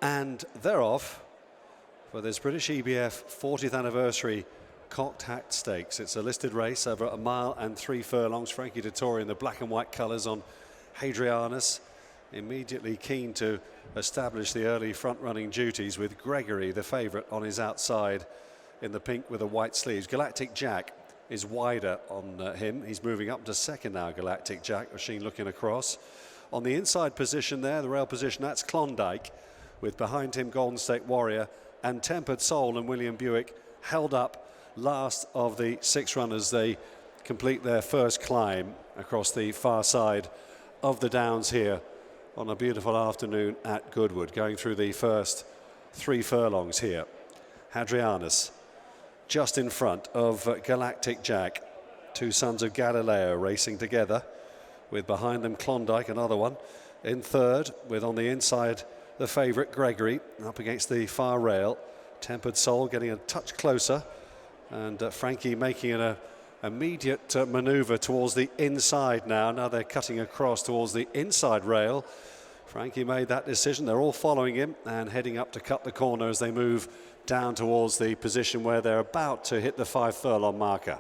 And they're off for this British EBF 40th anniversary Cocked Hat Stakes. It's a listed race over 1 mile and 3 furlongs. Frankie Dettori in the black and white colours on Hadrianus, immediately keen to establish the early front-running duties, with Gregory, the favourite, on his outside in the pink with the white sleeves. Galactic Jack is wider on him. He's moving up to second now, Galactic Jack. Machine looking across. On the inside position there, the rail position, that's Klondike, with behind him Golden State Warrior and Tempered Soul and William Buick held up last of the 6 runners. They complete their first climb across the far side of the Downs here on a beautiful afternoon at Goodwood, going through the first 3 furlongs here. Hadrianus just in front of Galactic Jack, 2 sons of Galileo racing together, with behind them Klondike, another one, in third, with on the inside the favourite Gregory up against the far rail. Tempered Soul getting a touch closer, and Frankie making an immediate manoeuvre towards the inside now. Now they're cutting across towards the inside rail. Frankie made that decision. They're all following him and heading up to cut the corner as they move down towards the position where they're about to hit the 5 furlong marker.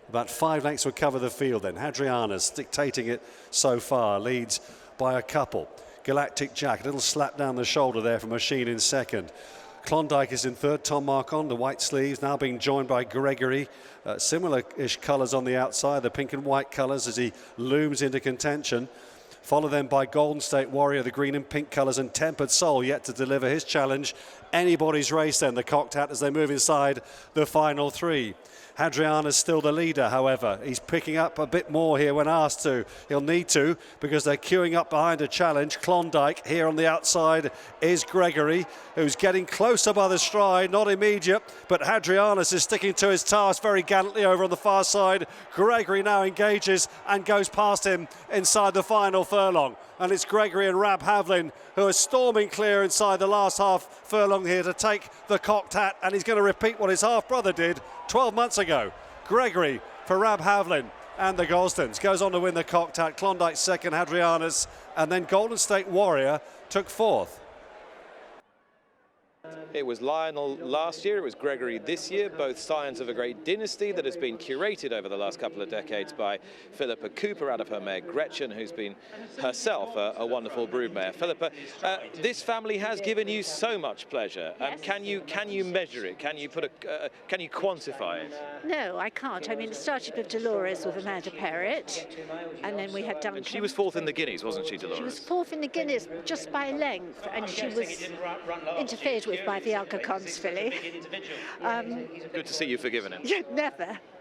About 5 lengths would cover the field then. Hadrianus dictating it so far, leads by a couple. Galactic Jack, a little slap down the shoulder there from Machine in second. Klondike is in third, Tom Marcon, the white sleeves, now being joined by Gregory. Similar-ish colours on the outside, the pink and white colours as he looms into contention. Follow them by Golden State Warrior, the green and pink colours, and Tempered Soul yet to deliver his challenge. Anybody's race then, the Cocked Hat, as they move inside the final 3. Hadrianus still the leader, however. He's picking up a bit more here when asked to. He'll need to, because they're queuing up behind a challenge. Klondike here on the outside is Gregory, who's getting closer by the stride, not immediate, but Hadrianus is sticking to his task very gallantly over on the far side. Gregory now engages and goes past him inside the final furlong. And it's Gregory and Robert Havlin who are storming clear inside the last half furlong here to take the Cocked Hat, and he's going to repeat what his half-brother did 12 months ago. Gregory for Robert Havlin and the Gosdens goes on to win the Cocked Hat. Klondike second, Hadrianus, and then Golden State Warrior took 4th. It was Lionel last year, it was Gregory this year, both scions of a great dynasty that has been curated over the last couple of decades by Philippa Cooper out of her mare Gretchen, who's been herself a wonderful broodmare. Philippa, this family has given you so much pleasure. Can you measure it? Can you can you quantify it? No, I can't. I mean, it started with Dolores with Amanda Perrett, and then we had Duncan. And she was 4th in the Guineas, wasn't she, Dolores? She was 4th in the Guineas just by length, and she was interfered with by the Alcacons filly. Good to see you forgiven him.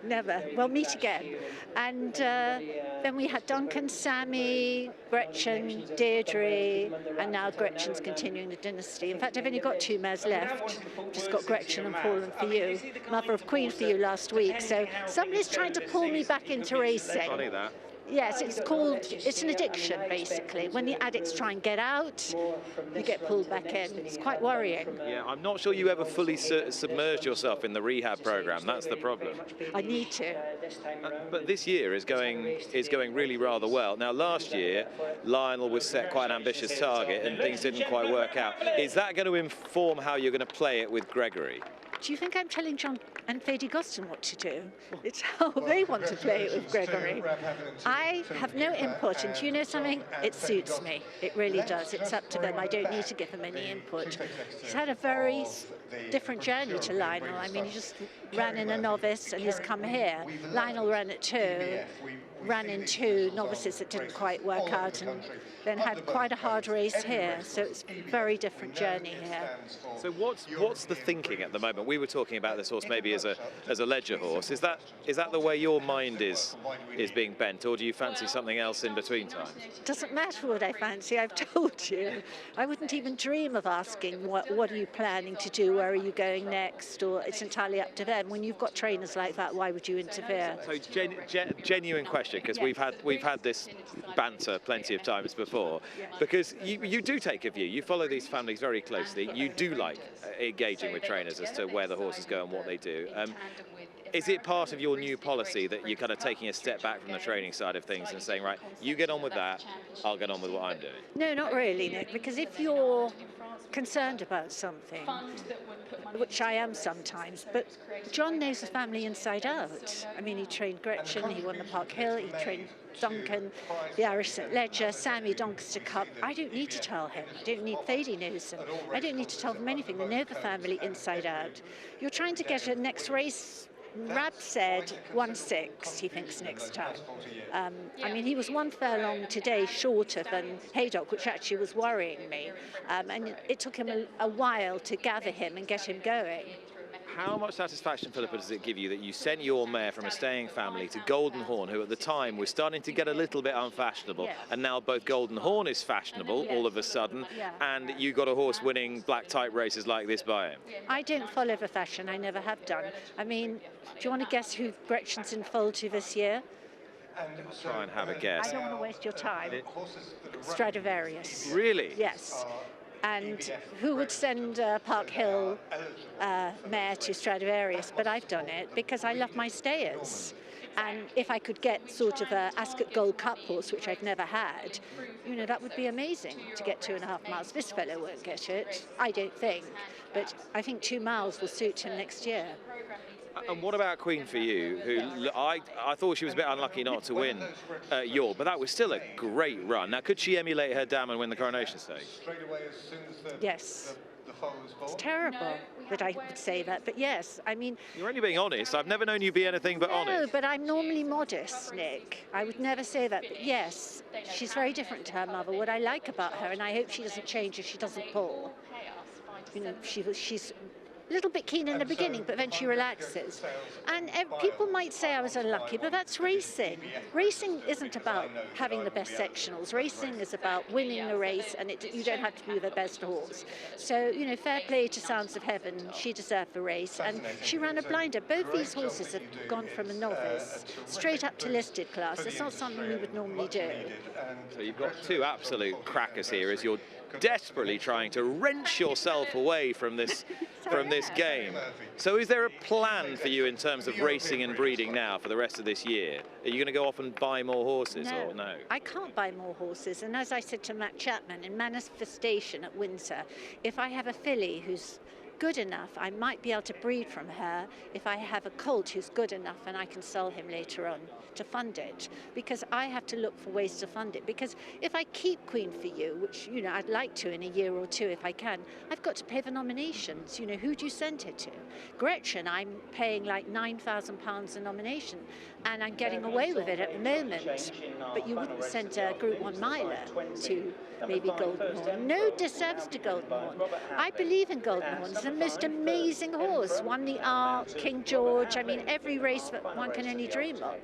Never. We'll meet again. And then we had Duncan, Sammy, Gretchen, Deirdre, and now Gretchen's continuing the dynasty. In fact, I've only got 2 mares left. Just got Gretchen and Fallen for You, Mother of Queen for You last week. So somebody's trying to pull me back into racing. Funny that. Yes, it's an addiction, basically. When the addicts try and get out, you get pulled back in. It's quite worrying. Yeah, I'm not sure you ever fully submerged yourself in the rehab program. That's the problem. I need to. But this year is going really rather well. Now, last year, Lionel was set quite an ambitious target and things didn't quite work out. Is that going to inform how you're going to play it with Gregory? Do you think I'm telling John and Thady Gosden what to do? It's how they want to play it with Gregory. I have no input, and do you know something? It suits me. It really does. It's up to them. I don't need to give them any input. He's had a very different journey to Lionel. I mean, he just ran in a novice and he's come here. Lionel ran at 2, ran in 2 novices that didn't quite work out, and then had quite a hard race here. So it's a very different journey here. So what's the thinking at the moment? We were talking about this horse maybe as a ledger horse. Is that the way your mind is being bent, or do you fancy something else in between times? It doesn't matter what I fancy. I've told you. I wouldn't even dream of asking what are you planning to do, where are you going next, or it's entirely up to them. When you've got trainers like that, why would you interfere? So genuine question, because we've had this banter plenty of times before, because you do take a view. You follow these families very closely. You do like engaging with trainers as to where the horses go and what they do. Is it part of your new policy that you're kind of taking a step back from the training side of things and saying, right, you get on with that, I'll get on with what I'm doing? No, not really, Nick, because if you're concerned about something, which I am sometimes, but John knows the family inside out. I mean, he trained Gretchen, he won the Park Hill, he trained Duncan, the Irish St Ledger, Sammy Doncaster Cup. I don't need to tell him. I don't need Thady knows them. I don't need to tell them anything. They know the family inside out. You're trying to get a next race. Rab said 1-6, he thinks, next time. I mean, he was 1 furlong today shorter than Haydock, which actually was worrying me. And it took him a while to gather him and get him going. How much satisfaction, Philippa, does it give you that you sent your mare from a staying family to Golden Horn, who at the time was starting to get a little bit unfashionable, yes. and now both Golden Horn is fashionable all of a sudden, and you got a horse winning black type races like this by him? I don't follow the fashion, I never have done. I mean, do you want to guess who Gretchen's in foal to this year? Try and have a guess. I don't want to waste your time. Stradivarius. Really? Yes. And who would send Park Hill mare to Stradivarius? But I've done it because I love my stayers. And if I could get sort of a Ascot Gold Cup horse, which I've never had, you know, that would be amazing to get 2.5 miles. This fellow won't get it, I don't think. But I think 2 miles will suit him next year. And what about Queen for You, who I thought she was a bit unlucky not to win York, but that was still a great run. Now, could she emulate her dam and win the Coronation Stakes? Yes. It's terrible that I would say that, but yes, I mean... You're only being honest. I've never known you be anything but honest. No, but I'm normally modest, Nick. I would never say that, but yes, she's very different to her mother. What I like about her, and I hope she doesn't change if she doesn't pull, you know, she's a little bit keen in the beginning, but then she relaxes. And people might say I was unlucky, but that's racing. Racing isn't about having the best sectionals. Racing is about winning the race, and you don't have to be the best horse. So, you know, fair play to Sounds of Heaven. She deserved the race, and she ran a blinder. Both these horses have gone from a novice straight up to listed class. It's not something we would normally do. So you've got two absolute crackers here as you're desperately trying to wrench yourself away from this game. So is there a plan for you in terms of racing and breeding now for the rest of this year? Are you going to go off and buy more horses or no? I can't buy more horses, and as I said to Matt Chapman in Manifestation at Windsor, if I have a filly who's good enough, I might be able to breed from her if I have a colt who's good enough and I can sell him later on to fund it, because I have to look for ways to fund it. Because if I keep Queen for You, which, you know, I'd like to in a year or two if I can, I've got to pay the nominations. You know, who do you send it to? Gretchen, I'm paying like £9,000 a nomination, and I'm getting away with it at the moment. But you wouldn't send a Group 1 miler to maybe Golden Horn. No disservice to Golden Horn. I believe in Golden Horn. It's the most amazing horse. Won the Arc, King George. I mean, every race that one can only dream of.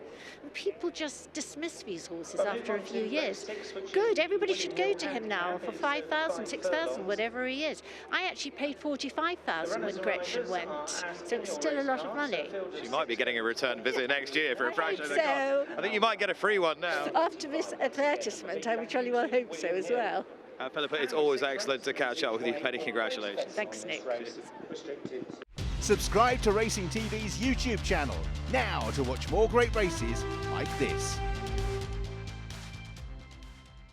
And people just dismiss these horses after a few years. Good, everybody should go to him now for 5,000, 6,000, whatever he is. I actually paid 45,000 when Gretchen went, so it's still a lot of money. She might be getting a return visit next year for a fraction of the so. cost. I think you might get a free one now. After this advertisement, I would jolly well hope so as well. Philippa, it's always excellent to catch up with you. Many congratulations. Thanks, Nick. Subscribe to Racing TV's YouTube channel now to watch more great races like this.